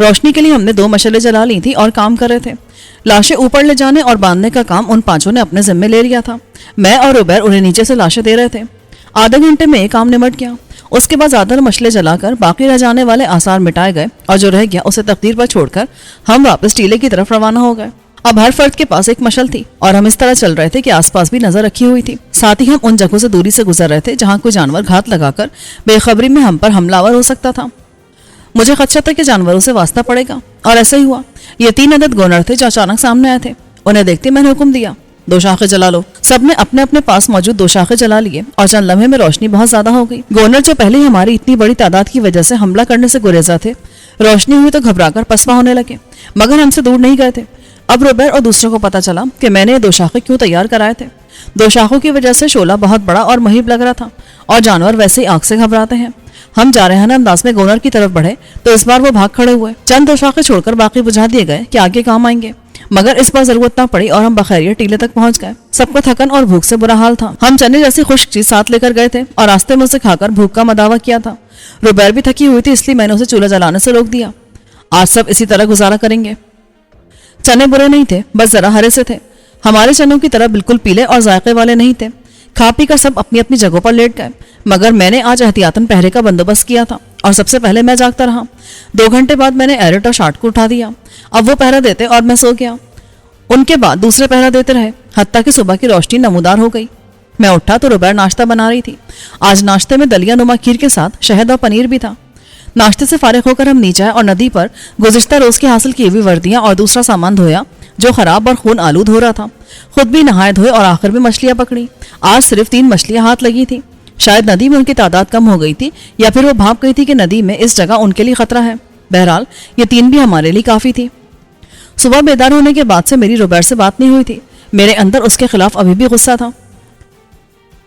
روشنی کے لیے ہم نے 2 مشعلیں جلا لی تھی اور کام کر رہے تھے. لاشیں اوپر لے جانے اور باندھنے کا کام ان 5 نے اپنے ذمے لے لیا تھا. میں اور روبیر انہیں نیچے سے لاشیں دے رہے تھے. آدھے گھنٹے میں یہ کام نمٹ گیا. اس کے بعد زیادہ مشعلیں جلا کر باقی رہ جانے والے آثار مٹائے گئے اور جو رہ گیا اسے تقدیر پر چھوڑ کر ہم واپس ٹیلے کی طرف روانہ ہو گئے. اب ہر فرد کے پاس ایک مشعل تھی اور ہم اس طرح چل رہے تھے کہ آس پاس بھی نظر رکھی ہوئی تھی. ساتھ ہی ہم ان جگہوں سے دوری سے گزر رہے تھے جہاں کوئی جانور گھات لگا کر بے خبری میں ہم پر حملہ آور ہو سکتا تھا. مجھے خدشہ تھا کہ جانوروں سے واسطہ پڑے گا اور ایسا ہی ہوا. یہ 3 عدد گونر تھے جو اچانک سامنے آئے تھے. انہیں دیکھتے میں نے حکم دیا 2 شاخیں جلا لو. سب نے اپنے اپنے پاس موجود 2 شاخیں جلا لیے اور چند لمحے میں روشنی بہت زیادہ ہو گئی. گونر جو پہلے ہی ہماری اتنی بڑی تعداد کی وجہ سے حملہ کرنے سے گریزا تھے روشنی ہوئی تو گھبرا کر پسپا ہونے لگے مگر ہم سے دور نہیں گئے تھے. اب روبیر اور دوسروں کو پتا چلا کہ میں نے یہ 2 شاخیں کیوں تیار کرائے تھے. 2 شاخوں کی وجہ سے شعلہ بہت بڑا اور مہیب لگ رہا تھا اور جانور ویسے ہی آگ سے گھبراتے ہیں. ہم جا رہے ہیں انداز میں گونر کی طرف بڑھے تو اس بار وہ بھاگ کھڑے ہوئے. چند 2 شاخیں چھوڑ کر باقی بجھا دیے گئے کہ آگے کام آئیں گے مگر اس بار ضرورت نہ پڑی اور ہم بخیریت ٹیلے تک پہنچ گئے. سب کو تھکن اور بھوک سے برا حال تھا. ہم چنے جیسی خشک چیز ساتھ لے کر گئے تھے اور راستے میں اسے کھا کر بھوک کا مداوع کیا تھا. روبیر بھی تھکی ہوئی تھی اس لیے میں نے اسے چولہا جلانے سے روک دیا. آج سب اسی طرح گزارا کریں گے. چنے برے نہیں تھے بس ذرا ہرے سے تھے. ہمارے چنوں کی طرح بالکل پیلے اور ذائقے والے نہیں تھے. کھا پی کر سب اپنی اپنی جگہوں پر لیٹ گئے مگر میں نے آج احتیاطاً پہرے کا بندوبست کیا تھا اور سب سے پہلے میں جاگتا رہا. 2 گھنٹے بعد میں نے ایرٹ اور شارٹ کو اٹھا دیا. اب وہ پہرا دیتے اور میں سو گیا. ان کے بعد دوسرے پہرا دیتے رہے حتیٰ کہ صبح کی روشنی نمودار ہو گئی. میں اٹھا تو روبیر ناشتہ بنا رہی تھی. آج ناشتے میں دلیا نما کھیر کے ساتھ شہد اور پنیر بھی تھا. ناشتے سے فارغ ہو کر ہم نیچے آئے اور ندی پر گزشتہ روز کی حاصل کی ہوئی وردیاں اور دوسرا سامان دھویا جو خراب اور خون آلود ہو رہا تھا. خود بھی نہائے دھوئے اور آخر میں مچھلیاں پکڑی. آج صرف 3 مچھلیاں ہاتھ لگی تھی. شاید ندی میں ان کی تعداد کم ہو گئی تھی یا پھر وہ بھاپ گئی تھی کہ ندی میں اس جگہ ان کے لیے خطرہ ہے. بہرحال یہ 3 بھی ہمارے لیے کافی تھی. صبح بیدار ہونے کے بعد سے میری روبیر سے بات نہیں ہوئی تھی. میرے اندر اس کے خلاف ابھی بھی غصہ تھا.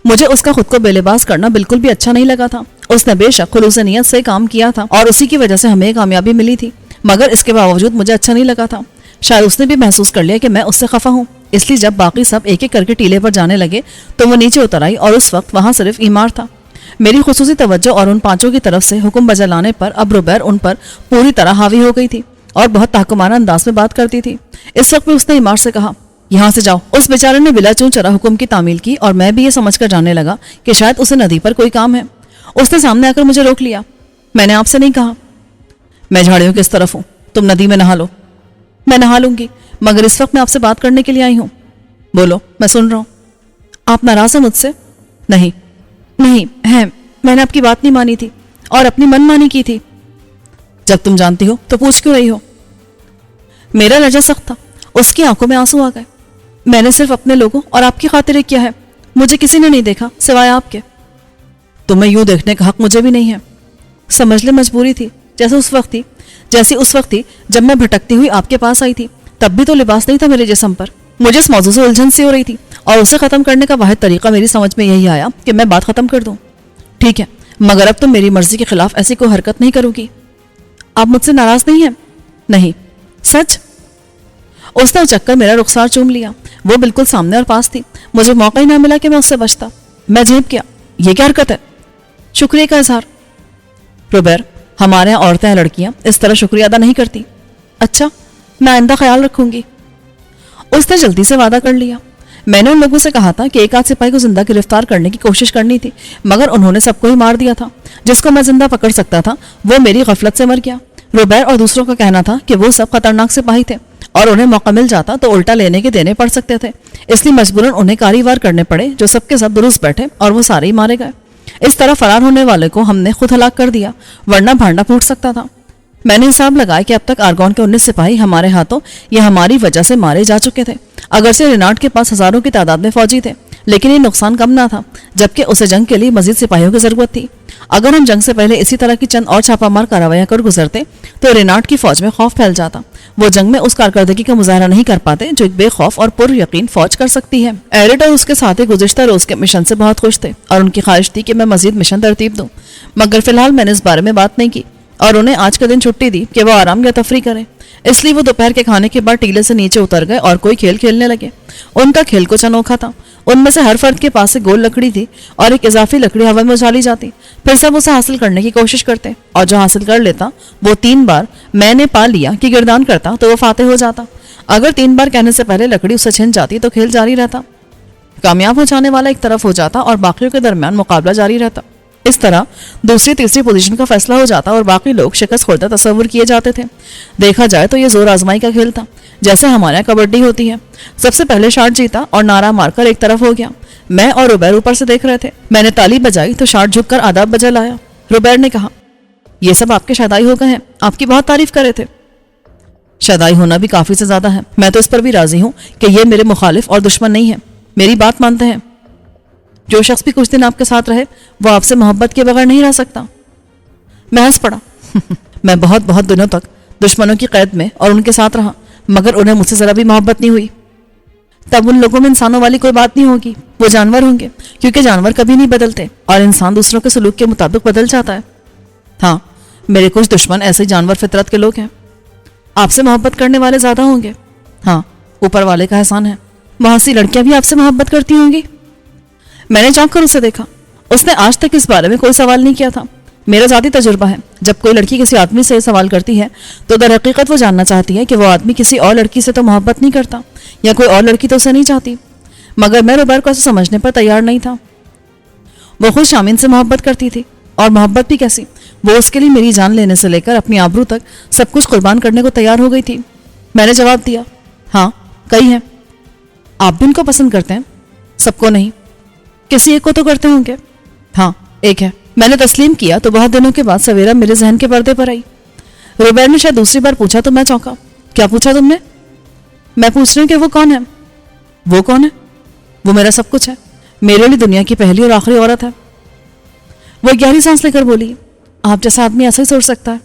مجھے اس کا خود کو بے لباس کرنا بالکل بھی اچھا نہیں لگا تھا. اس نے بے شک خلوص نیت سے کام کیا تھا اور اسی کی وجہ سے ہمیں کامیابی ملی تھی مگر اس کے باوجود مجھے اچھا نہیں لگا تھا. شاید اس نے بھی محسوس کر لیا کہ میں اس سے خفا ہوں. اس لیے جب باقی سب ایک ایک کر کے ٹیلے پر جانے لگے تو وہ نیچے اتر آئی اور اس وقت وہاں صرف ایمار تھا. میری خصوصی توجہ اور ان 5 کی طرف سے حکم بجا لانے پر اب روبیر ان پر پوری طرح حاوی ہو گئی تھی اور بہت تحکمانہ انداز میں بات کرتی تھی. اس وقت بھی اس نے ایمار سے کہا یہاں سے جاؤ. اس بیچارے نے بلا چون چرا حکم کی تعمیل کی اور میں بھی یہ سمجھ کر جانے لگا کہ شاید اسے ندی پر کوئی کام ہے. اس نے سامنے آ کر مجھے روک لیا. میں نے آپ سے نہیں کہا. میں جھاڑیوں کس طرف ہوں. تم ندی میں نہا لو. میں نہا لوں گی مگر اس وقت میں آپ سے بات کرنے کے لیے آئی ہوں. بولو میں سن رہا ہوں. آپ ناراض ہیں مجھ سے؟ نہیں ہے. میں نے آپ کی بات نہیں مانی تھی اور اپنی من مانی کی تھی. جب تم جانتی ہو تو پوچھ کیوں رہی ہو؟ میرا لہجہ سخت تھا. اس کی آنکھوں میں آنسو آ گئے. میں نے صرف اپنے لوگوں اور آپ کی خاطر کیا ہے. مجھے کسی نے نہیں دیکھا سوائے آپ کے. تمہیں یوں دیکھنے کا حق مجھے بھی نہیں ہے. سمجھ لے مجبوری تھی جیسے اس وقت تھی جب میں بھٹکتی ہوئی آپ کے پاس آئی تھی. تب بھی تو لباس نہیں تھا میرے جسم پر. مجھے اس موضوع سے الجھن سی ہو رہی تھی اور اسے ختم کرنے کا واحد طریقہ میری سمجھ میں یہی آیا کہ میں بات ختم کر دوں. ٹھیک ہے مگر اب تم میری مرضی کے خلاف ایسی کوئی حرکت نہیں کرو گی. آپ مجھ سے ناراض نہیں ہیں؟ نہیں. سچ؟ اس نے اچک کر میرا رخسار چوم لیا. وہ بالکل سامنے اور پاس تھی. مجھے موقع ہی نہ ملا کہ میں اس سے بچتا. میں جھیپ گیا. یہ کیا حرکت ہے؟ شکریہ کا اظہار. روبیر ہمارے یہاں عورتیں ہیں لڑکیاں اس طرح شکریہ ادا نہیں کرتی. اچھا میں آئندہ خیال رکھوں گی. اس نے جلدی سے وعدہ کر لیا. میں نے ان لوگوں سے کہا تھا کہ 1 آدھ سپاہی کو زندہ گرفتار کرنے کی کوشش کرنی تھی مگر انہوں نے سب کو ہی مار دیا تھا. جس کو میں زندہ پکڑ سکتا تھا وہ میری غفلت سے مر گیا. روبیر اور دوسروں کا کہنا تھا کہ وہ سب خطرناک سپاہی تھے اور انہیں موقع مل جاتا تو الٹا لینے کے دینے پڑ سکتے تھے. اس لیے مجبوراً انہیں کاری وار کرنے پڑے جو سب کے سب درست بیٹھے اور وہ سارے ہی مارے گئے. اس طرح فرار ہونے والے کو ہم نے خود ہلاک کر دیا ورنہ بھانڈا پھوٹ سکتا تھا. میں نے حساب لگایا کہ اب تک آرگون کے 19 سپاہی ہمارے ہاتھوں یا ہماری وجہ سے مارے جا چکے تھے. اگرچہ رینارڈ کے پاس ہزاروں کی تعداد میں فوجی تھے لیکن یہ نقصان کم نہ تھا جبکہ اسے جنگ کے لیے مزید سپاہیوں کی ضرورت تھی. اگر ہم جنگ سے پہلے اسی طرح کی چند اور چھاپا مار کارروائیاں کر گزرتے تو رینارڈ کی فوج میں خوف پھیل جاتا. وہ جنگ میں اس کارکردگی کا مظاہرہ نہیں کر پاتے جو ایک بے خوف اور پر یقین فوج کر سکتی ہے. ایرٹ اور اس کے ساتھی گزشتہ روز کے مشن سے بہت خوش تھے اور ان کی خواہش تھی کہ میں مزید مشن ترتیب دوں مگر فی الحال میں نے اس بارے میں بات نہیں کی اور انہیں آج کے دن چھٹی دی کہ وہ آرام یا تفریح کریں. اس لیے وہ دوپہر کے کھانے کے بعد ٹیلے سے نیچے اتر گئے اور کوئی کھیل کھیلنے لگے. ان کا کھیل کچھ انوکھا تھا. ان میں سے ہر فرد کے پاس ایک گول لکڑی تھی اور ایک اضافی لکڑی ہوا میں اچھالی جاتی. پھر سب اسے حاصل کرنے کی کوشش کرتے اور جو حاصل کر لیتا وہ 3 بار میں نے پا لیا کہ گردان کرتا تو وہ فاتح ہو جاتا. اگر 3 بار کہنے سے پہلے لکڑی اسے چھن جاتی تو کھیل جاری رہتا. کامیاب ہو جانے والا ایک طرف ہو جاتا اور باقیوں کے درمیان مقابلہ جاری رہتا. اس طرح دوسری تیسری پوزیشن کا فیصلہ ہو جاتا اور باقی لوگ شکست خوردہ تصور کیے جاتے تھے. دیکھا جائے تو یہ زور آزمائی کا کھیل تھا، جیسے ہمارے یہاں کبڈی ہوتی ہے. سب سے پہلے شاٹ جیتا اور نعرہ مار کر ایک طرف ہو گیا. میں اور روبیر اوپر سے دیکھ رہے تھے. میں نے تالی بجائی تو شاٹ جھک کر آداب بجا لایا. روبیر نے کہا، یہ سب آپ کے شادائی ہو گئے ہیں، آپ کی بہت تعریف کرے تھے. شادائی ہونا بھی کافی سے زیادہ ہے. میں تو اس پر بھی راضی ہوں کہ یہ میرے مخالف اور دشمن نہیں ہے، میری بات مانتے ہیں. جو شخص بھی کچھ دن آپ کے ساتھ رہے وہ آپ سے محبت کے بغیر نہیں رہ سکتا. میں ہنس پڑا. میں بہت بہت دنوں تک دشمنوں کی قید میں اور ان کے ساتھ رہا، مگر انہیں مجھ سے ذرا بھی محبت نہیں ہوئی. تب ان لوگوں میں انسانوں والی کوئی بات نہیں ہوگی، وہ جانور ہوں گے، کیونکہ جانور کبھی نہیں بدلتے اور انسان دوسروں کے سلوک کے مطابق بدل جاتا ہے. ہاں، میرے کچھ دشمن ایسے جانور فطرت کے لوگ ہیں. آپ سے محبت کرنے والے زیادہ ہوں گے. ہاں، اوپر والے کا احسان ہے. وہاں سی لڑکیاں بھی آپ سے محبت کرتی ہوں گی. میں نے چونک کر اسے دیکھا. اس نے آج تک اس بارے میں کوئی سوال نہیں کیا تھا. میرا ذاتی تجربہ ہے، جب کوئی لڑکی کسی آدمی سے سوال کرتی ہے تو در حقیقت وہ جاننا چاہتی ہے کہ وہ آدمی کسی اور لڑکی سے تو محبت نہیں کرتا یا کوئی اور لڑکی تو اسے نہیں چاہتی. مگر میں روبیر کو ایسے سمجھنے پر تیار نہیں تھا. وہ خود شامین سے محبت کرتی تھی، اور محبت بھی کیسی، وہ اس کے لیے میری جان لینے سے لے کر اپنی آبرو تک سب کچھ قربان کرنے کو تیار ہو گئی تھی. میں نے جواب دیا، ہاں کئی ہیں. آپ بھی ان کو پسند کرتے ہیں؟ سب کو نہیں، کسی ایک کو تو کرتے ہوں گے. ہاں ایک ہے. میں نے تسلیم کیا تو بہت دنوں کے بعد سویرا میرے ذہن کے پردے پر آئی. روبیر نے شاید دوسری بار پوچھا تو میں چونکا. کیا پوچھا تم نے؟ میں پوچھ رہی ہوں کہ وہ کون ہے. وہ کون ہے؟ وہ میرا سب کچھ ہے، میرے لیے دنیا کی پہلی اور آخری عورت ہے. وہ گہری سانس لے کر بولی، آپ جیسا آدمی ایسا ہی سوچ سکتا ہے.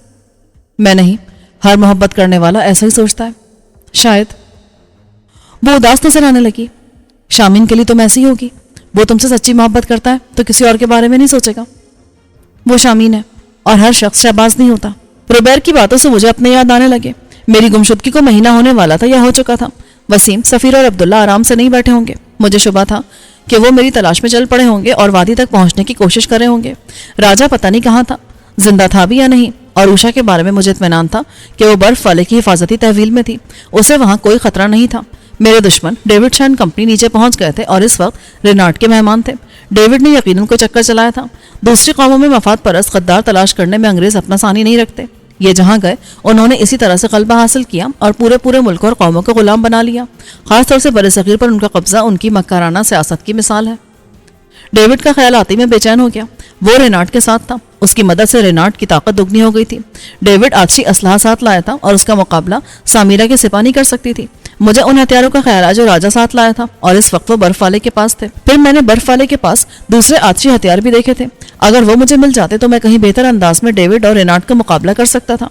میں نہیں، ہر محبت کرنے والا ایسا ہی سوچتا ہے. شاید. وہ اداس نظر آنے لگی. شامین کے لیے تم ایسی ہوگی، وہ تم سے سچی محبت کرتا ہے تو کسی اور کے بارے میں نہیں سوچے گا. وہ شامین ہے اور ہر شخص شہباز نہیں ہوتا. روبیر کی باتوں سے مجھے اپنے یاد آنے لگے. میری گمشدگی کو مہینہ ہونے والا تھا یا ہو چکا تھا. وسیم، سفیر اور عبداللہ آرام سے نہیں بیٹھے ہوں گے. مجھے شبہ تھا کہ وہ میری تلاش میں چل پڑے ہوں گے اور وادی تک پہنچنے کی کوشش کرے ہوں گے. راجہ پتہ نہیں کہاں تھا، زندہ تھا بھی یا نہیں. اور اوشا کے بارے میں مجھے اطمینان تھا کہ وہ برف والے کی حفاظتی تحویل میں تھی، اسے وہاں کوئی خطرہ نہیں تھا. میرے دشمن ڈیوڈ شین کمپنی نیچے پہنچ گئے تھے اور اس وقت رینارڈ کے مہمان تھے. ڈیوڈ نے یقیناً کوئی چکر چلایا تھا. دوسری قوموں میں مفاد پرست غدار تلاش کرنے میں انگریز اپنا ثانی نہیں رکھتے. یہ جہاں گئے انہوں نے اسی طرح سے غلبہ حاصل کیا اور پورے ملک اور قوموں کو غلام بنا لیا. خاص طور سے برصغیر پر ان کا قبضہ ان کی مکارانہ سیاست کی مثال ہے. ڈیوڈ کا خیال آتے میں بے چین ہو گیا. وہ رینارڈ کے ساتھ تھا، اس کی مدد سے رینارڈ کی طاقت دگنی ہو گئی تھی. ڈیوڈ آتشی اسلحہ ساتھ لایا تھا اور اس کا مقابلہ سامیرا کے سپاہ نہیں کر سکتی تھی. مجھے ان ہتھیاروں کا خیال آیا جو راجہ ساتھ لایا تھا اور اس وقت وہ برف والے کے پاس تھے. پھر میں نے برف والے کے پاس دوسرے آتشی ہتھیار بھی دیکھے تھے. اگر وہ مجھے مل جاتے تو میں کہیں بہتر انداز میں ڈیوڈ اور رینارڈ کا مقابلہ کر سکتا تھا.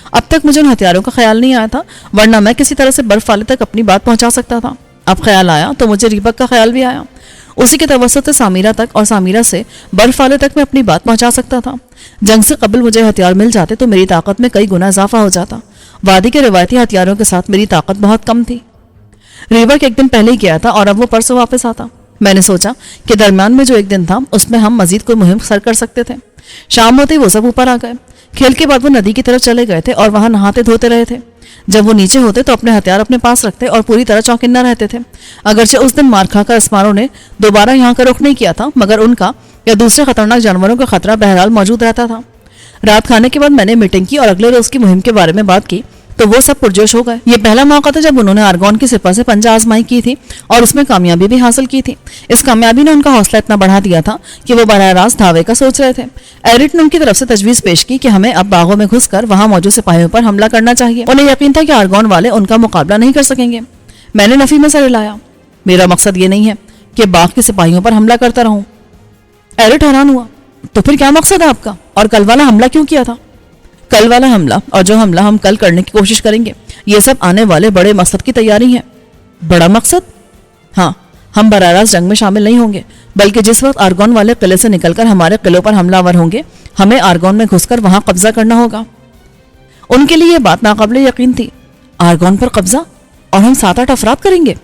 اب تک مجھے ان ہتھیاروں کا خیال نہیں آیا تھا، ورنہ میں کسی طرح سے برف والے تک اپنی بات پہنچا سکتا تھا. اب خیال آیا تو مجھے ریبک کا خیال بھی آیا. اسی کے توسط سے سامیرا تک اور سامیرا سے برف والے تک میں اپنی بات پہنچا سکتا تھا. جنگ سے قبل مجھے ہتھیار مل جاتے تو میری طاقت میں کئی گنا اضافہ ہو جاتا. وادی کے روایتی ہتھیاروں کے ساتھ میری طاقت بہت کم تھی. ریبک ایک دن پہلے ہی گیا تھا اور اب وہ پرسوں واپس آتا. میں نے سوچا کہ درمیان میں جو ایک دن تھا اس میں ہم مزید کوئی مہم سر کر سکتے تھے. شام ہوتے وہ سب اوپر آ گئے. کھیل کے بعد وہ ندی کی طرف چلے گئے تھے اور وہاں نہاتے دھوتے رہے تھے. جب وہ نیچے ہوتے تو اپنے ہتھیار اپنے پاس رکھتے اور پوری طرح چوکنا رہتے تھے. اگرچہ اس دن مار کھا کر اسماروں نے دوبارہ یہاں کا رخ نہیں کیا تھا، مگر ان کا یا دوسرے خطرناک جانوروں کا خطرہ بہرحال موجود رہتا تھا. رات کھانے کے بعد میں نے میٹنگ کی اور اگلے روز کی مہم کے بارے میں بات کی تو وہ سب پرجوش ہو گئے. یہ پہلا موقع تھا جب انہوں نے آرگون کی سپہ سے پنجہ آزمائی کی تھی اور اس میں کامیابی بھی حاصل کی تھی. اس کامیابی نے ان کا حوصلہ اتنا بڑھا دیا تھا کہ وہ براہ راست دھاوے کا سوچ رہے تھے. ایرٹ نے ان کی طرف سے تجویز پیش کی کہ ہمیں اب باغوں میں گھس کر وہاں موجود سپاہیوں پر حملہ کرنا چاہیے. انہیں یقین تھا کہ آرگون والے ان کا مقابلہ نہیں کر سکیں گے. میں نے نفی میں سر ہلایا. میرا مقصد یہ نہیں ہے کہ باغ کے سپاہیوں پر حملہ کرتا رہوں. ایرٹ حیران ہوا. تو پھر کیا مقصد ہے آپ کا، اور کل والا حملہ کیوں کیا تھا؟ کل والا حملہ اور جو حملہ ہم کل کرنے کی کوشش کریں گے یہ سب آنے والے بڑے مقصد کی تیاری ہے. بڑا مقصد؟ ہاں، ہم براہ راست جنگ میں شامل نہیں ہوں گے، بلکہ جس وقت آرگون والے قلعے سے نکل کر ہمارے قلعوں پر حملہ آور ہوں گے ہمیں آرگون میں گھس کر وہاں قبضہ کرنا ہوگا. ان کے لیے یہ بات ناقابل یقین تھی. آرگون پر قبضہ؟ اور ہم 7-8 افراد کریں گے؟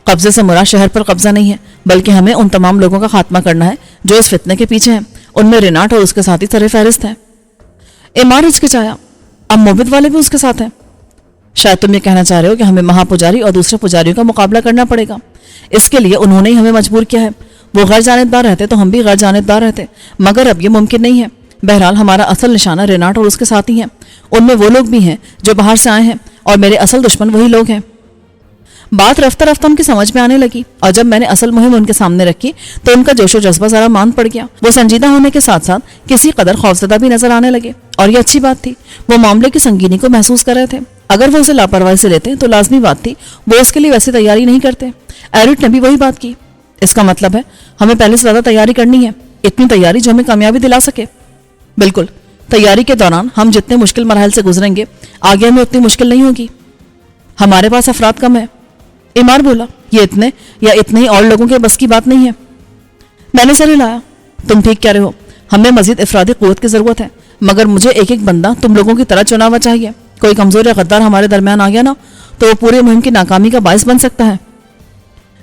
قبضے سے مراد شہر پر قبضہ نہیں ہے بلکہ ہمیں ان تمام لوگوں کا خاتمہ کرنا ہے جو اس فتنے کے پیچھے ہیں. ان میں ریناٹ اور اس کے ساتھی سر فہرست ہیں. ایمار ہچکچایا. اب موبد والے بھی اس کے ساتھ ہیں؟ شاید تم یہ کہنا چاہ رہے ہو کہ ہمیں مہا پجاری اور دوسرے پجاریوں کا مقابلہ کرنا پڑے گا. اس کے لیے انہوں نے ہی ہمیں مجبور کیا ہے. وہ غیر جانبدار رہتے تو ہم بھی غیر جانبدار رہتے، مگر اب یہ ممکن نہیں ہے. بہرحال ہمارا اصل نشانہ ریناٹ اور اس کے ساتھی ہیں. ان میں وہ لوگ بھی ہیں جو باہر سے آئے ہیں، اور میرے اصل دشمن وہی لوگ ہیں. بات رفتہ رفتہ ان کی سمجھ میں آنے لگی، اور جب میں نے اصل مہم ان کے سامنے رکھی تو ان کا جوش و جذبہ ذرا ماند پڑ گیا. وہ سنجیدہ ہونے کے ساتھ ساتھ کسی قدر خوفزدہ بھی نظر آنے لگے، اور یہ اچھی بات تھی. وہ معاملے کی سنگینی کو محسوس کر رہے تھے. اگر وہ اسے لاپرواہی سے لیتے تو لازمی بات تھی وہ اس کے لیے ویسی تیاری نہیں کرتے. ایرٹ نے بھی وہی بات کی. اس کا مطلب ہے ہمیں پہلے سے زیادہ تیاری کرنی ہے، اتنی تیاری جو ہمیں کامیابی دلا سکے. بالکل. تیاری کے دوران ہم جتنے مشکل مراحل سے گزریں گے آگے ہمیں اتنی مشکل نہیں ہوگی. ہمارے پاس افراد کم ہے. ایمار بولا. یہ اتنے یا اتنے ہی اور لوگوں کے بس کی بات نہیں ہے. میں نے سر ہلایا. تم ٹھیک کہہ رہے ہو، ہمیں مزید افرادی قوت کی ضرورت ہے، مگر مجھے ایک ایک بندہ تم لوگوں کی طرح چنا ہوا چاہیے. کوئی کمزور یا غدار ہمارے درمیان آ گیا نا تو وہ پورے مہم کی ناکامی کا باعث بن سکتا ہے.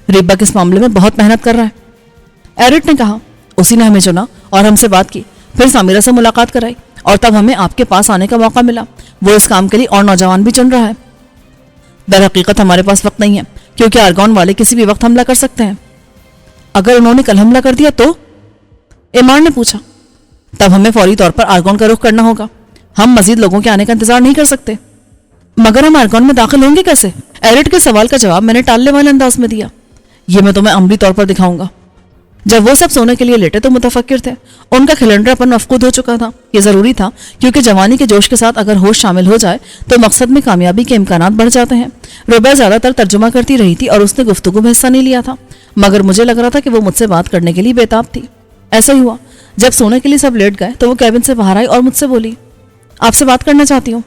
ریبک اس معاملے میں بہت محنت کر رہا ہے. ایرٹ نے کہا. اسی نے ہمیں چنا اور ہم سے بات کی، پھر سامیرہ سے ملاقات کرائی، اور تب ہمیں آپ کے پاس آنے کا موقع ملا. وہ اس کام کے لیے اور نوجوان بھی چن رہا ہے. در حقیقت ہمارے پاس وقت نہیں ہے، کیونکہ آرگون والے کسی بھی وقت حملہ کر سکتے ہیں. اگر انہوں نے کل حملہ کر دیا تو؟ ایمار نے پوچھا. تب ہمیں فوری طور پر آرگون کا رخ کرنا ہوگا. ہم مزید لوگوں کے آنے کا انتظار نہیں کر سکتے. مگر ہم آرگون میں داخل ہوں گے کیسے؟ ایرٹ کے سوال کا جواب میں نے ٹالنے والے انداز میں دیا. یہ میں تمہیں عملی طور پر دکھاؤں گا. جب وہ سب سونے کے لیے لیٹے تو متفکر تھے. ان کا کھلنڈرا پن مفقود ہو چکا تھا. یہ ضروری تھا، کیونکہ جوانی کے جوش کے ساتھ اگر ہوش شامل ہو جائے تو مقصد میں کامیابی کے امکانات بڑھ جاتے ہیں. روبیر زیادہ تر ترجمہ کرتی رہی تھی اور اس نے گفتگو میں حصہ نہیں لیا تھا، مگر مجھے لگ رہا تھا کہ وہ مجھ سے بات کرنے کے لیے بے تاب تھی. ایسا ہی ہوا. جب سونے کے لیے سب لیٹ گئے تو وہ کیبن سے باہر آئی اور مجھ سے بولی. آپ سے بات کرنا چاہتی ہوں.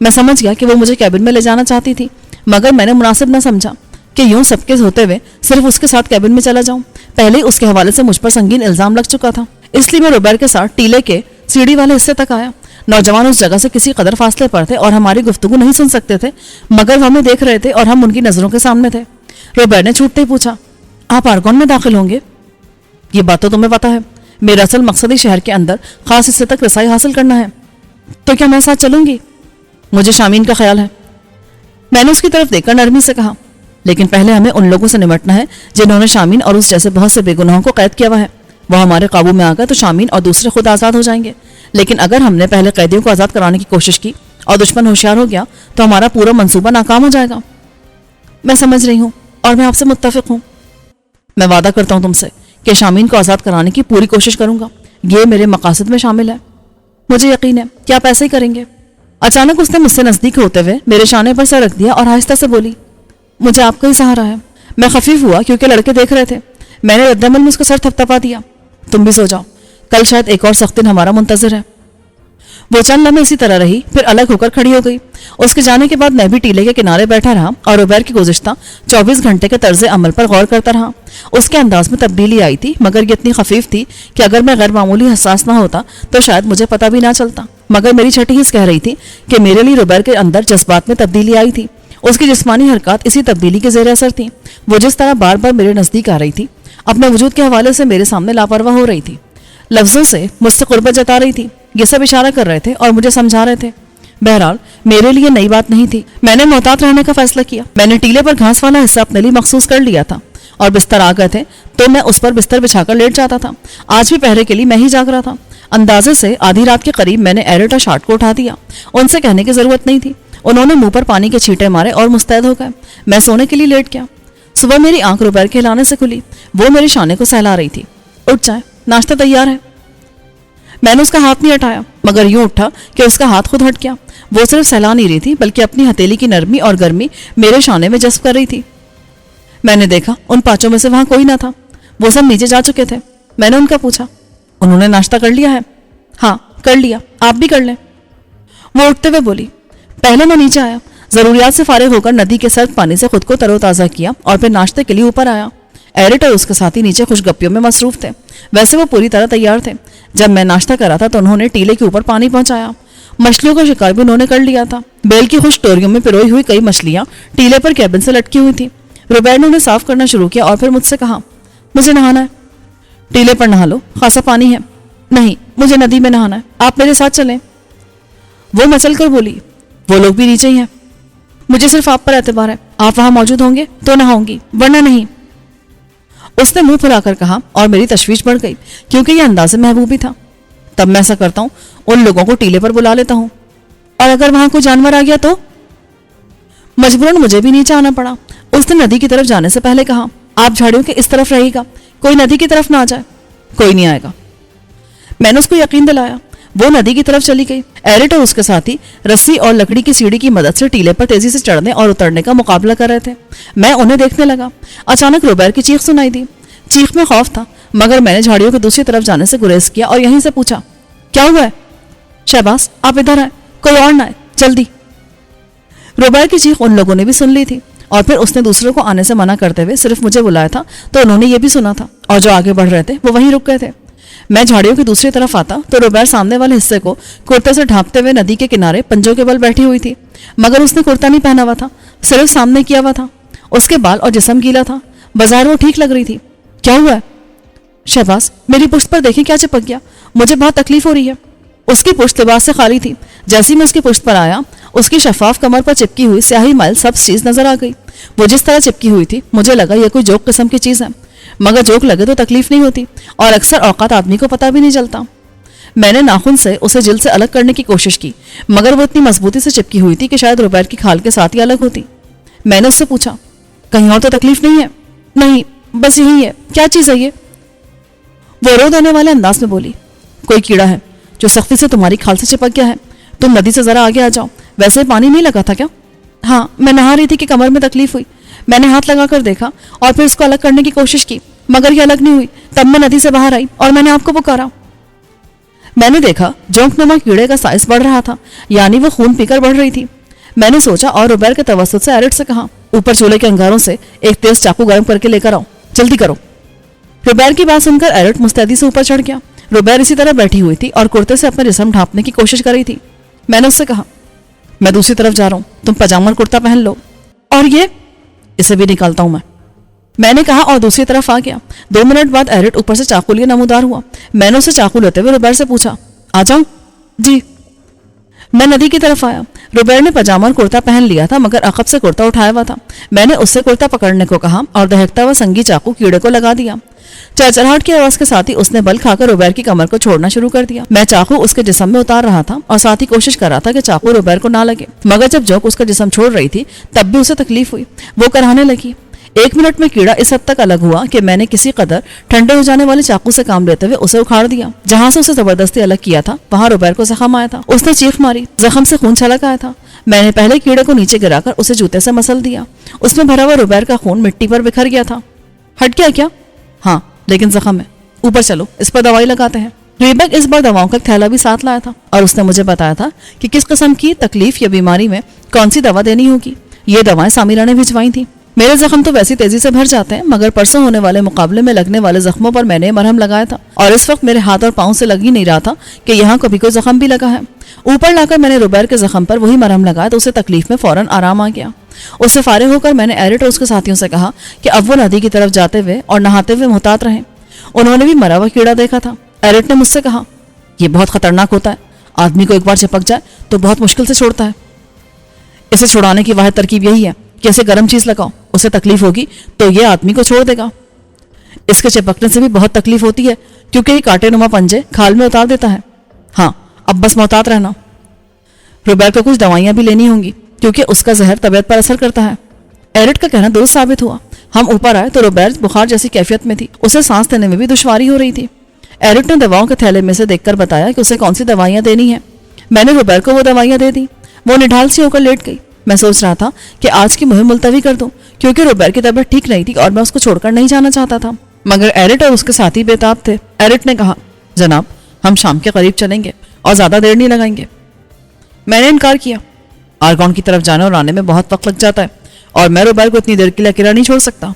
میں سمجھ گیا کہ وہ مجھے کیبن میں لے جانا چاہتی تھی، مگر میں نے مناسب نہ سمجھا کہ یوں سب کے ہوتے ہوئے صرف اس کے ساتھ کیبن میں چلا جاؤں. پہلے ہی اس کے حوالے سے مجھ پر سنگین الزام لگ چکا تھا، اس لیے میں روبیر کے ساتھ ٹیلے کے سیڑھی والے حصے تک آیا. نوجوان اس جگہ سے کسی قدر فاصلے پر تھے اور ہماری گفتگو نہیں سن سکتے تھے، مگر وہ ہمیں دیکھ رہے تھے اور ہم ان کی نظروں کے سامنے تھے. روبیر نے چھوٹتے ہی پوچھا. آپ آرگون میں داخل ہوں گے؟ یہ بات تو تمہیں پتا ہے. میرا اصل مقصد ہی شہر کے اندر خاص حصے تک رسائی حاصل کرنا ہے. تو کیا میں ساتھ چلوں گی؟ مجھے شامین کا خیال ہے. میں نے اس کی طرف دیکھ کر نرمی سے کہا. لیکن پہلے ہمیں ان لوگوں سے نمٹنا ہے جنہوں نے شامین اور اس جیسے بہت سے بے گناہوں کو قید کیا ہوا ہے. وہ ہمارے قابو میں آ گئے تو شامین اور دوسرے خود آزاد ہو جائیں گے. لیکن اگر ہم نے پہلے قیدیوں کو آزاد کرانے کی کوشش کی اور دشمن ہوشیار ہو گیا تو ہمارا پورا منصوبہ ناکام ہو جائے گا. میں سمجھ رہی ہوں اور میں آپ سے متفق ہوں. میں وعدہ کرتا ہوں تم سے کہ شامین کو آزاد کرانے کی پوری کوشش کروں گا. یہ میرے مقاصد میں شامل ہے. مجھے یقین ہے کہ آپ ایسا ہی کریں گے. اچانک اس نے مجھ سے نزدیک ہوتے ہوئے میرے شانے پر سر رکھ دیا اور آہستہ سے بولی. مجھے آپ کا ہی سہارا ہے. میں خفیف ہوا کیونکہ لڑکے دیکھ رہے تھے. میں نے ردعمل میں اس کا سر تھپتھپا دیا. تم بھی سو جاؤ، کل شاید ایک اور سخت دن ہمارا منتظر ہے. وہ چند لمحے اسی طرح رہی، پھر الگ ہو کر کھڑی ہو گئی. اس کے جانے کے بعد میں بھی ٹیلے کے کنارے بیٹھا رہا اور روبیر کی گزشتہ 24 گھنٹے کے طرز عمل پر غور کرتا رہا. اس کے انداز میں تبدیلی آئی تھی، مگر یہ اتنی خفیف تھی کہ اگر میں غیر معمولی حساس نہ ہوتا تو شاید مجھے پتہ بھی نہ چلتا. مگر میری چھٹی حس کہہ رہی تھی کہ میرے لیے روبیر کے اندر جذبات میں تبدیلی آئی تھی. اس کی جسمانی حرکات اسی تبدیلی کے زیر اثر تھیں. وہ جس طرح بار بار میرے نزدیک آ رہی تھی، اپنے وجود کے حوالے سے میرے سامنے لاپرواہ ہو رہی تھی، لفظوں سے مجھ سے قربت جتا رہی تھی. یہ سب اشارہ کر رہے تھے اور مجھے سمجھا رہے تھے. بہرحال میرے لیے نئی بات نہیں تھی. میں نے محتاط رہنے کا فیصلہ کیا. میں نے ٹیلے پر گھاس والا حصہ اپنے لیے مخصوص کر لیا تھا اور بستر آ گئے تھے تو میں اس پر بستر بچھا کر لیٹ جاتا تھا. آج بھی پہرے کے لیے میں ہی جاگ رہا تھا. اندازے سے آدھی رات کے قریب میں نے ایرٹ اور شارٹ کو اٹھا دیا. ان سے کہنے کی ضرورت نہیں تھی. انہوں نے منہ پر پانی کے چھینٹے مارے اور مستعد ہو گئے. میں سونے کے لیے لیٹ گیا. صبح میری آنکھ روبیر کے ہلانے سے کھلی. وہ میرے شانے کو سہلا رہی تھی. اٹھ جائیں، ناشتہ تیار ہے. میں نے اس کا ہاتھ نہیں ہٹایا، مگر یوں اٹھا کہ اس کا ہاتھ خود ہٹ گیا. وہ صرف سہلا نہیں رہی تھی بلکہ اپنی ہتھیلی کی نرمی اور گرمی میرے شانے میں جذب کر رہی تھی. میں نے دیکھا ان پانچوں میں سے وہاں کوئی نہ تھا. وہ سب نیچے جا چکے تھے. میں نے ان کا پوچھا. انہوں نے ناشتہ کر لیا ہے؟ ہاں کر لیا، آپ بھی کر لیں. وہ اٹھتے ہوئے بولی. پہلے میں نیچے آیا، ضروریات سے فارغ ہو کر ندی کے سرد پانی سے خود کو تر و تازہ کیا اور پھر ناشتے کے لیے اوپر آیا. ایرٹ اور اس کے ساتھی نیچے خوش گپیوں میں مصروف تھے. ویسے وہ پوری طرح تیار تھے. جب میں ناشتہ کرا تھا تو انہوں نے ٹیلے کے اوپر پانی پہنچایا. مچھلیوں کا شکار بھی انہوں نے کر لیا تھا. بیل کی خوش ٹوریوں میں پروئی ہوئی کئی مچھلیاں ٹیلے پر کیبن سے لٹکی ہوئی تھیں. روبیر نے انہیں صاف کرنا شروع کیا اور پھر مجھ سے کہا مجھے نہانا ہے. ٹیلے پر نہا لو, خاصا پانی ہے. نہیں, مجھے ندی میں نہانا ہے, آپ میرے ساتھ چلیں. وہ مچل کر بولی وہ لوگ بھی نیچے ہی ہیں, مجھے صرف آپ پر اعتبار ہے, آپ وہاں موجود ہوں گے تو نہاؤں گی ورنہ نہیں. اس نے منہ پھلا کر کہا اور میری تشویش بڑھ گئی کیونکہ یہ انداز محبوبی تھا. تب میں ایسا کرتا ہوں, ان لوگوں کو ٹیلے پر بلا لیتا ہوں, اور اگر وہاں کوئی جانور آ گیا تو. مجبوراً مجھے بھی نیچے آنا پڑا. اس نے ندی کی طرف جانے سے پہلے کہا آپ جھاڑیوں کے اس طرف رہے گا, کوئی ندی کی طرف نہ آ جائے. کوئی نہیں آئے گا. میں نے اس کو یقین دلایا. وہ ندی کی طرف چلی گئی. ایرٹ اور اس کے ساتھی رسی اور لکڑی کی سیڑھی کی مدد سے ٹیلے پر تیزی سے چڑھنے اور اترنے کا مقابلہ کر رہے تھے. میں انہیں دیکھنے لگا. اچانک روبیر کی چیخ سنائی دی. چیخ میں خوف تھا مگر میں نے جھاڑیوں کے دوسری طرف جانے سے گریز کیا اور یہیں سے پوچھا کیا ہوا ہے؟ شہباز آپ ادھر آئے, کوئی اور نہ آئے, جلدی. روبیر کی چیخ ان لوگوں نے بھی سن لی تھی اور پھر اس نے دوسروں کو آنے سے منع کرتے ہوئے صرف مجھے بلایا تھا تو انہوں نے یہ بھی سنا تھا, اور جو آگے بڑھ رہے تھے وہ وہیں رک گئے تھے. میں جھاڑیوں کی دوسری طرف آتا تو روبیر سامنے والے حصے کو کرتے سے ڈھانپتے ہوئے ندی کے کنارے پنجوں کے بل بیٹھی ہوئی تھی, مگر اس نے کرتا نہیں پہنا ہوا تھا, صرف سامنے کیا ہوا تھا. اس کے بال اور جسم گیلا تھا, بظاہر وہ ٹھیک لگ رہی تھی. کیا ہوا ہے؟ شہباز میری پشت پر دیکھیں کیا چپک گیا, مجھے بہت تکلیف ہو رہی ہے. اس کی پشت لباس سے خالی تھی. جیسے میں اس کی پشت پر آیا اس کی شفاف کمر پر چپکی ہوئی سیاہی مائل سبز چیز نظر آ گئی. وہ جس طرح چپکی ہوئی تھی مجھے لگا یہ کوئی جوک قسم کی چیز ہے, مگر جوک لگے تو تکلیف نہیں ہوتی اور اکثر اوقات آدمی کو پتہ بھی نہیں چلتا. میں نے ناخن سے اسے جلد سے الگ کرنے کی کوشش کی مگر وہ اتنی مضبوطی سے چپکی ہوئی تھی کہ شاید روبیر کی کھال کے ساتھ ہی الگ ہوتی. میں نے اس سے پوچھا کہیں اور تو تکلیف نہیں ہے؟ نہیں, بس یہی ہے. کیا چیز ہے یہ؟ وہ رو دینے والے انداز میں بولی کوئی کیڑا ہے جو سختی سے تمہاری کھال سے چپک گیا ہے. تم ندی سے ذرا آگے آ جاؤ. ویسے پانی نہیں لگا تھا کیا؟ ہاں, میں نہا رہی تھی کہ کمر میں تکلیف ہوئی. میں نے ہاتھ لگا کر دیکھا اور پھر اس کو الگ کرنے کی کوشش کی مگر یہ الگ نہیں ہوئی. تب میں ندی سے باہر آئی اور میں نے آپ کو پکارا. میں نے دیکھا جونک نما کیڑے کا سائز بڑھ رہا تھا, یعنی وہ خون پی کر بڑھ رہی تھی. میں نے سوچا اور روبیر کے توسط سے ایرٹ سے کہا اوپر چولہے کے انگاروں سے ایک تیز چاقو گرم کر کے لے کر آؤ, جلدی کرو. روبیر کی بات سن کر ایرٹ مستعدی سے اوپر چڑھ گیا. روبیر اسی طرح بیٹھی ہوئی تھی اور کرتے سے اپنا جسم ڈھانپنے کی کوشش کر رہی تھی. میں نے اس سے کہا میں دوسری طرف جا رہا ہوں, تم پاجامہ اور کرتا پہن لو. اور یہ اسے بھی نکالتا ہوں میں نے کہا اور دوسری طرف آ گیا. 2 منٹ بعد ایرٹ اوپر سے چاقو لیے نمودار ہوا. میں نے اسے چاقو لیتے ہوئے روبیر سے پوچھا آ جاؤں؟ جی. میں ندی کی طرف آیا. روبیر نے پاجامہ اور کرتا پہن لیا تھا مگر عقب سے کرتا اٹھایا ہوا تھا. میں نے اس سے کرتا پکڑنے کو کہا اور دہکتا ہوا سنگی چاقو کیڑے کو لگا دیا. چرچراہٹ کی آواز کے ساتھ ہی اس نے بل کھا کر روبیر کی کمر کو چھوڑنا شروع کر دیا. میں چاقو اس کے جسم میں اتار رہا تھا اور ساتھ ہی کوشش کر رہا تھا کہ چاقو روبیر کو نہ لگے, مگر جب جوک اس کا جسم چھوڑ رہی تھی تب بھی اسے تکلیف ہوئی. وہ کرانے لگی. 1 منٹ میں کیڑا اس حد تک الگ ہوا کہ میں نے کسی قدر ٹھنڈے ہو جانے والے چاقو سے کام لیتے ہوئے اسے اکھاڑ دیا. جہاں سے اسے زبردستی الگ کیا تھا وہاں روبیر کو زخم آیا تھا. اس نے چیخ ماری. زخم سے خون چھلک آیا تھا. میں نے پہلے کیڑے کو نیچے گرا کر اسے جوتے سے مسل دیا. اس میں بھرا ہوا روبیر کا خون مٹی پر بکھر گیا تھا. ہٹ گیا کیا؟ ہاں, لیکن زخم ہے. اوپر چلو, اس پر دوائی لگاتے ہیں. ریبیک اس بار دواؤں کا تھیلا بھی ساتھ لایا تھا اور اس نے مجھے بتایا تھا کہ کس قسم کی تکلیف یا بیماری میں کون سی دوا دینی ہوگی. یہ دوائیں سامیرہ نے بھجوائی تھیں. میرے زخم تو ویسی تیزی سے بھر جاتے ہیں مگر پرسوں ہونے والے مقابلے میں لگنے والے زخموں پر میں نے مرہم لگایا تھا اور اس وقت میرے ہاتھ اور پاؤں سے لگ ہی نہیں رہا تھا کہ یہاں کبھی کوئی زخم بھی لگا ہے. اوپر لا کر میں نے روبیر کے زخم پر وہی مرہم لگایا تو اسے تکلیف میں فوراً آرام آ گیا. اس سے فارغ ہو کر میں نے ایرٹ اور اس کے ساتھیوں سے کہا کہ اب وہ ندی کی طرف جاتے ہوئے اور نہاتے ہوئے محتاط رہیں. انہوں نے بھی مرا ہوا کیڑا دیکھا تھا. ایرٹ نے مجھ سے کہا یہ بہت خطرناک ہوتا ہے, آدمی کو ایک بار چپک جائے تو بہت مشکل سے چھوڑتا ہے. اسے چھڑانے کی واحد ترکیب یہی ہے کہ اسے گرم چیز لگاؤ, اسے تکلیف ہوگی تو یہ آدمی کو چھوڑ دے گا. اس کے چپکنے سے بھی بہت تکلیف ہوتی ہے کیونکہ یہ کانٹے نما پنجے کھال میں اتار دیتا ہے. ہاں, اب بس محتاط رہنا. روبیر کو کچھ دوائیاں بھی لینی ہوں گی کیونکہ اس کا زہر طبیعت پر اثر کرتا ہے. ایرٹ کا کہنا درست ثابت ہوا. ہم اوپر آئے تو روبیر بخار جیسی کیفیت میں تھی. اسے سانس لینے میں بھی دشواری ہو رہی تھی. ایرٹ نے دواؤں کے تھیلے میں سے دیکھ کر بتایا کہ اسے کون سی دوائیاں دینی ہیں. میں نے روبیر کو وہ دوائیاں دے دی. وہ نڈھال سی ہو کر لیٹ گئی. میں سوچ رہا تھا کہ آج کی مہم ملتوی کر دوں کیونکہ روبیر کی طبیعت ٹھیک نہیں تھی اور میں اس کو چھوڑ کر نہیں جانا چاہتا تھا, مگر ایرٹ اور اس کے ساتھی بے تاب تھے. ایرٹ نے کہا جناب ہم شام کے قریب چلیں گے اور زیادہ دیر نہیں لگائیں گے. میں نے انکار کیا. آرگون کی طرف جانے اور آنے میں بہت وقت لگ جاتا ہے اور میں روبیر کو اتنی دیر کے لیے اکیلا نہیں چھوڑ سکتا.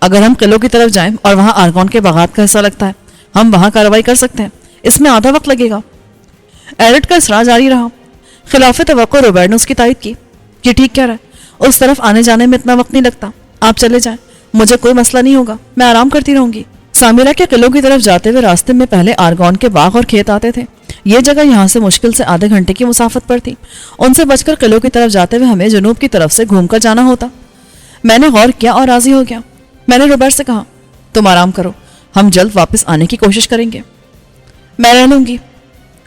اگر ہم قلعوں کی طرف جائیں اور وہاں آرگون کے باغات کا حصہ لگتا ہے ہم وہاں کارروائی کر سکتے ہیں. اس میں آدھا وقت لگے گا. ایرٹ کا اصرار جاری رہا. خلاف توقع روبیر نے اس کی تائید کی. یہ ٹھیک کہہ رہا ہے, اس طرف آنے جانے میں اتنا وقت نہیں لگتا. آپ چلے جائیں, مجھے کوئی مسئلہ نہیں ہوگا, میں آرام کرتی رہوں گی. سامرہ کے قلعوں کی طرف جاتے ہوئے راستے میں پہلے آرگون کے باغ اور کھیت آتے تھے. یہ جگہ یہاں سے مشکل سے آدھے گھنٹے کی مسافت پر تھی. ان سے بچ کر قلعوں کی طرف جاتے ہوئے ہمیں جنوب کی طرف سے گھوم کر جانا ہوتا. میں نے غور کیا اور راضی ہو گیا. میں نے روبرٹ سے کہا, تم آرام کرو, ہم جلد واپس آنے کی کوشش کریں گے. میں رہ لوں گی,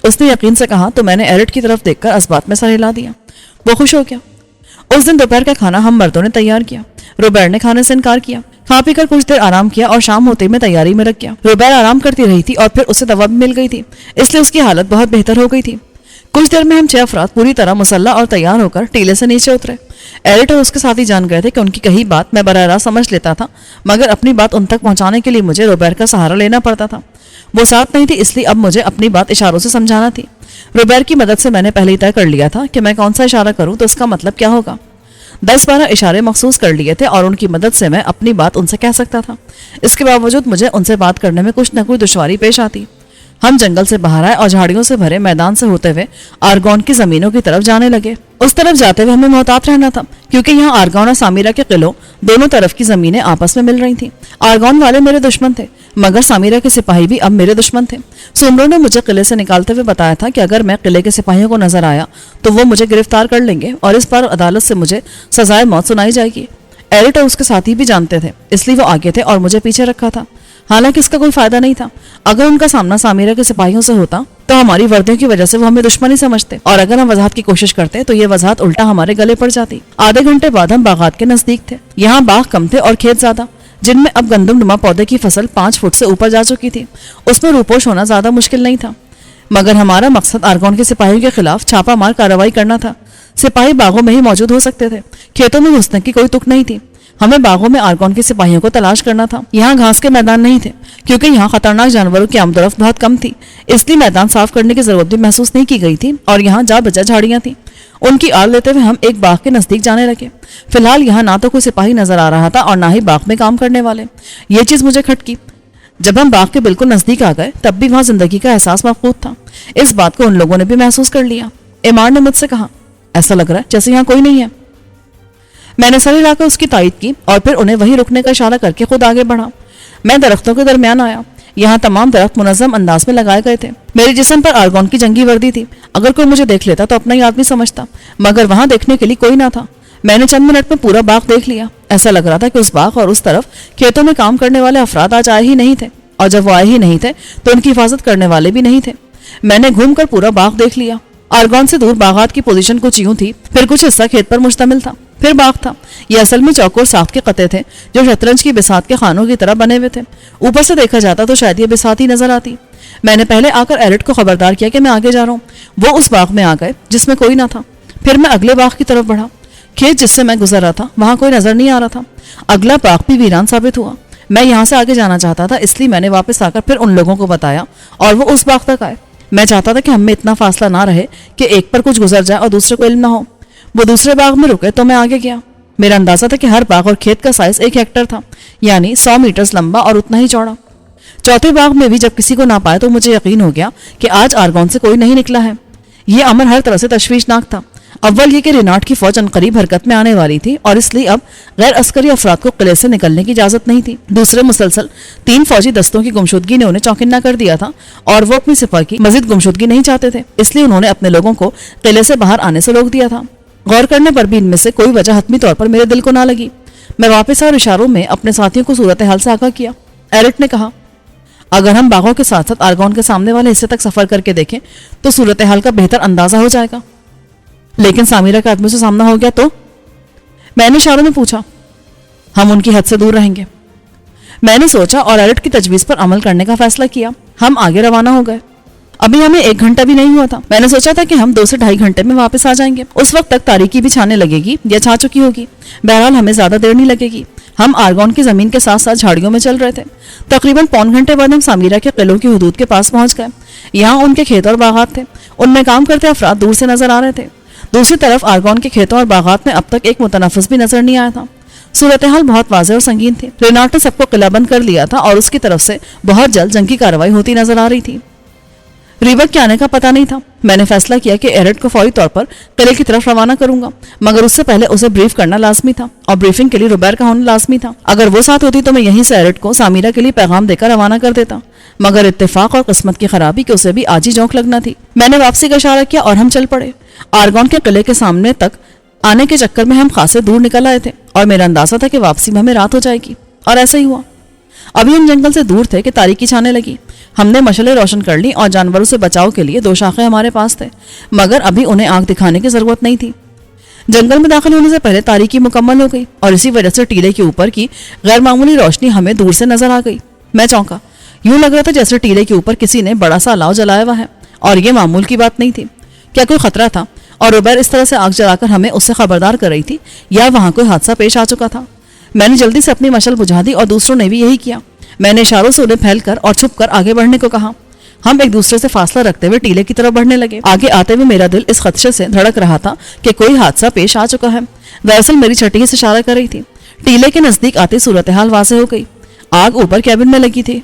اس نے یقین سے کہا. تو میں نے ایرٹ کی طرف دیکھ کر اس بات میں سر ہلا دیا. وہ خوش ہو گیا. اس دن دوپہر کا کھانا ہم مردوں نے تیار کیا. روبرٹ نے کھانے سے انکار کیا. کھا پی کر کچھ دیر آرام کیا اور شام ہوتے میں تیاری میں لگ گیا. روبرٹ آرام کرتی رہی تھی اور پھر اسے دوا بھی مل گئی تھی, اس لیے اس کی حالت بہت بہتر ہو گئی تھی. کچھ دیر میں ہم 6 افراد پوری طرح مسلح اور تیار ہو کر ٹیلے سے نیچے اترے. ایرٹ اور اس کے ساتھی جان گئے تھے کہ ان کی کہی بات میں براہ راست سمجھ لیتا تھا, مگر اپنی بات ان تک پہنچانے کے لیے مجھے روبرٹ کا سہارا لینا پڑتا تھا. وہ ساتھ نہیں تھی, اس لیے اب مجھے اپنی بات اشاروں سے سمجھانا تھی. روبرٹ کی مدد سے میں نے پہلے ہی طے کر لیا تھا کہ میں کون سا اشارہ کروں تو اس کا مطلب کیا ہوگا. 10-12 اشارے مخصوص کر لیے تھے اور ان کی مدد سے میں اپنی بات ان سے کہہ سکتا تھا. اس کے باوجود مجھے ان سے بات کرنے میں کچھ نہ کچھ دشواری پیش آتی. ہم جنگل سے باہر آئے اور جھاڑیوں سے بھرے میدان سے ہوتے ہوئے آرگون کی زمینوں کی طرف جانے لگے. اس طرف جاتے ہوئے ہمیں محتاط رہنا تھا کیونکہ یہاں آرگون اور سامرہ کے قلعوں دونوں طرف کی زمینیں آپس میں مل رہی تھیں. آرگون والے میرے دشمن تھے مگر سامرہ کے سپاہی بھی اب میرے دشمن تھے. سومرو نے مجھے قلعے سے نکالتے ہوئے بتایا تھا کہ اگر میں قلعے کے سپاہیوں کو نظر آیا تو وہ مجھے گرفتار کر لیں گے اور اس پر عدالت سے مجھے سزائے موت سنائی جائے گی. ایرٹ اور اس کے ساتھی بھی جانتے تھے, اس لیے وہ آگے تھے اور مجھے پیچھے رکھا تھا. حالانکہ اس کا کوئی فائدہ نہیں تھا. اگر ان کا سامنا سامرہ کے سپاہیوں سے ہوتا تو ہماری وردیوں کی وجہ سے وہ ہمیں دشمنی سمجھتے, اور اگر ہم وضاحت کی کوشش کرتے تو یہ وضاحت الٹا ہمارے گلے پڑ جاتی. آدھے گھنٹے بعد ہم باغات کے نزدیک تھے. یہاں باغ کم تھے اور کھیت زیادہ, جن میں اب گندم نما پودے کی فصل 5 فٹ سے اوپر جا چکی تھی. اس میں روپوش ہونا زیادہ مشکل نہیں تھا, مگر ہمارا مقصد آرگون کے سپاہیوں کے خلاف چھاپا مار کارروائی کرنا تھا. سپاہی باغوں میں ہی موجود ہو سکتے تھے, کھیتوں میں گھسنے کی کوئی تک نہیں تھی. ہمیں باغوں میں آرگون کے سپاہیوں کو تلاش کرنا تھا. یہاں گھاس کے میدان نہیں تھے کیونکہ یہاں خطرناک جانوروں کی آمد و رفت بہت کم تھی, اس لیے میدان صاف کرنے کی ضرورت بھی محسوس نہیں کی گئی تھی. اور یہاں جا بجا جھاڑیاں تھیں. ان کی آڑ لیتے ہوئے ہم ایک باغ کے نزدیک جانے لگے. فی الحال یہاں نہ تو کوئی سپاہی نظر آ رہا تھا اور نہ ہی باغ میں کام کرنے والے. یہ چیز مجھے کھٹکی. جب ہم باغ کے بالکل نزدیک آ گئے تب بھی وہاں زندگی کا احساس مفقود تھا. اس بات کو ان لوگوں نے بھی محسوس کر لیا. ایمان نے مجھ سے کہا, ایسا لگ رہا ہے جیسے یہاں کوئی نہیں ہے. میں نے سر ہلا کر اس کی تائید کی اور پھر انہیں وہی رکنے کا اشارہ کر کے خود آگے بڑھا. میں درختوں کے درمیان آیا. یہاں تمام درخت منظم انداز میں لگائے گئے تھے. میرے جسم پر آرگون کی جنگی وردی تھی. اگر کوئی مجھے دیکھ لیتا تو اپنا ہی آدمی سمجھتا, مگر وہاں دیکھنے کے لیے کوئی نہ تھا. میں نے چند منٹ میں پورا باغ دیکھ لیا. ایسا لگ رہا تھا کہ اس باغ اور اس طرف کھیتوں میں کام کرنے والے افراد آج آئے ہی نہیں تھے, اور جب وہ آئے ہی نہیں تھے تو ان کی حفاظت کرنے والے بھی نہیں تھے. میں نے گھوم کر پورا باغ دیکھ لیا. آرگون سے دور باغات کی پوزیشن کچھ یوں تھی, پھر کچھ حصہ کھیت پر مشتمل تھا, پھر باغ تھا. یہ اصل میں چوکور ساخت کے قطعے تھے جو شطرنج کی بساط کے خانوں کی طرح بنے ہوئے تھے. اوپر سے دیکھا جاتا تو شاید یہ بساط ہی نظر آتی. میں نے پہلے آ کر ایرٹ کو خبردار کیا کہ میں آگے جا رہا ہوں. وہ اس باغ میں آ گئے جس میں کوئی نہ تھا. پھر میں اگلے باغ کی طرف بڑھا. کھیت جس سے میں گزر رہا تھا وہاں کوئی نظر نہیں آ رہا تھا. اگلا باغ بھی ویران ثابت ہوا. میں یہاں سے آگے جانا چاہتا تھا, اس لیے میں نے واپس آ کر پھر ان لوگوں کو بتایا اور وہ اس باغ تک آئے. میں چاہتا تھا کہ ہم میں اتنا فاصلہ نہ رہے کہ ایک پر کچھ گزر جائے اور دوسرے کو علم نہ ہو. وہ دوسرے باغ میں رکے تو میں آگے گیا. میرا اندازہ تھا کہ ہر باغ اور کھیت کا سائز 1 ہیکٹر تھا, یعنی 100 میٹر لمبا اور اتنا ہی چوڑا. چوتھے باغ میں بھی جب کسی کو نہ پائے تو مجھے یقین ہو گیا کہ آج آرگون سے کوئی نہیں نکلا ہے. یہ امر ہر طرح سے تشویشناک تھا. اول یہ کہ رینارڈ کی فوج عنقریب حرکت میں آنے والی تھی اور اس لیے اب غیر عسکری افراد کو قلعے سے نکلنے کی اجازت نہیں تھی. دوسرے مسلسل 3 فوجی دستوں کی گمشدگی نے انہیں چوکنا کر دیا تھا اور وہ اپنی سپاہ کی مزید گمشدگی نہیں چاہتے تھے, اس لیے انہوں نے اپنے لوگوں کو قلعے سے باہر آنے سے روک دیا تھا. غور کرنے پر بھی ان میں سے کوئی وجہ حتمی طور پر میرے دل کو نہ لگی. میں واپس اور اشاروں میں اپنے ساتھیوں کو صورتحال سے آگاہ کیا. ایرٹ نے کہا, اگر ہم باغوں کے ساتھ ساتھ آرگون کے سامنے والے حصے تک سفر کر کے دیکھیں تو صورتحال کا بہتر اندازہ ہو جائے گا. لیکن سامرہ کے آدمیوں سے سامنا ہو گیا تو؟ میں نے اشاروں میں پوچھا. ہم ان کی حد سے دور رہیں گے. میں نے سوچا اور ایرٹ کی تجویز پر عمل کرنے کا فیصلہ کیا. ہم آگے روانہ ہو گئے. ابھی ہمیں 1 گھنٹہ بھی نہیں ہوا تھا. میں نے سوچا تھا کہ ہم 2 سے 2.5 گھنٹے میں واپس آ جائیں گے. اس وقت تک تاریکی بھی چھانے لگے گی یا چھا چکی ہوگی. بہرحال ہمیں زیادہ دیر نہیں لگے گی. ہم آرگون کی زمین کے ساتھ ساتھ جھاڑیوں میں چل رہے تھے. تقریباً 1.25 گھنٹے بعد ہم سامرہ کے قلعوں کی حدود کے پاس پہنچ گئے. یہاں ان کے کھیت اور باغات تھے. ان میں کام کرتے افراد دور سے نظر آ رہے تھے. دوسری طرف آرگون کے کھیتوں اور باغات میں اب تک ایک متنفس بھی نظر نہیں آیا تھا. صورتحال بہت واضح اور سنگین تھی. رینارڈ نے سب کو قلعہ بند کر لیا تھا اور اس کی طرف سے بہت جلد جنگ کی کارروائی ہوتی نظر آ رہی تھی. ریبک کے آنے کا پتہ نہیں تھا۔ میں نے فیصلہ کیا کہ ایرٹ کو فوری طور پر قلعے کی طرف روانہ کروں گا، مگر اس سے پہلے اسے بریف کرنا لازمی تھا، اور بریفنگ کے لیے روبیر کا ہونا لازمی تھا۔ اگر وہ ساتھ ہوتی تو میں یہیں سے ایرٹ کو سامیرا کے لیے پیغام دے کر روانہ کر دیتا، مگر اتفاق اور قسمت کی خرابی کہ اسے بھی آج ہی جھونک لگنا تھی۔ میں نے واپسی کا اشارہ کیا اور ہم چل پڑے۔ آرگون کے قلعے کے سامنے تک آنے کے چکر میں ہم خاصے دور نکل آئے تھے، اور میرا اندازہ تھا کہ واپسی میں ہمیں رات ہو جائے گی، اور ایسا ہی ہوا۔ ابھی ہم جنگل سے دور تھے کہ تاریکی چھانے لگی۔ ہم نے مشعلیں روشن کر لی اور جانوروں سے بچاؤ کے لیے 2 شاخیں ہمارے پاس تھے، مگر ابھی انہیں آنکھ دکھانے کی ضرورت نہیں تھی۔ جنگل میں داخل ہونے سے پہلے تاریکی مکمل ہو گئی، اور اسی وجہ سے ٹیلے کے اوپر کی غیر معمولی روشنی ہمیں دور سے نظر آ گئی۔ میں چونکا، یوں لگ رہا تھا جیسے ٹیلے کے اوپر کسی نے بڑا سا الاؤ جلایا ہوا ہے، اور یہ معمول کی بات نہیں تھی۔ کیا کوئی خطرہ تھا اور روبیر اس طرح سے آگ جلا کر ہمیں اس سے خبردار کر رہی تھی، یا وہاں کوئی حادثہ پیش آ چکا تھا؟ میں نے جلدی سے اپنی مشعل بجھا دی اور دوسروں نے بھی یہی کیا۔ میں نے اشاروں سے انہیں پھیل کر اور چھپ کر آگے بڑھنے کو کہا۔ ہم ایک دوسرے سے فاصلہ رکھتے ہوئے ٹیلے کی طرف بڑھنے لگے۔ آگے آتے ہوئے میرا دل اس خدشے سے دھڑک رہا تھا کہ کوئی حادثہ پیش آ چکا ہے۔ دراصل میری چھٹی سے اشارہ کر رہی تھی۔ ٹیلے کے نزدیک آتے صورتحال واضح ہو گئی۔ آگ اوپر کیبن میں لگی تھی،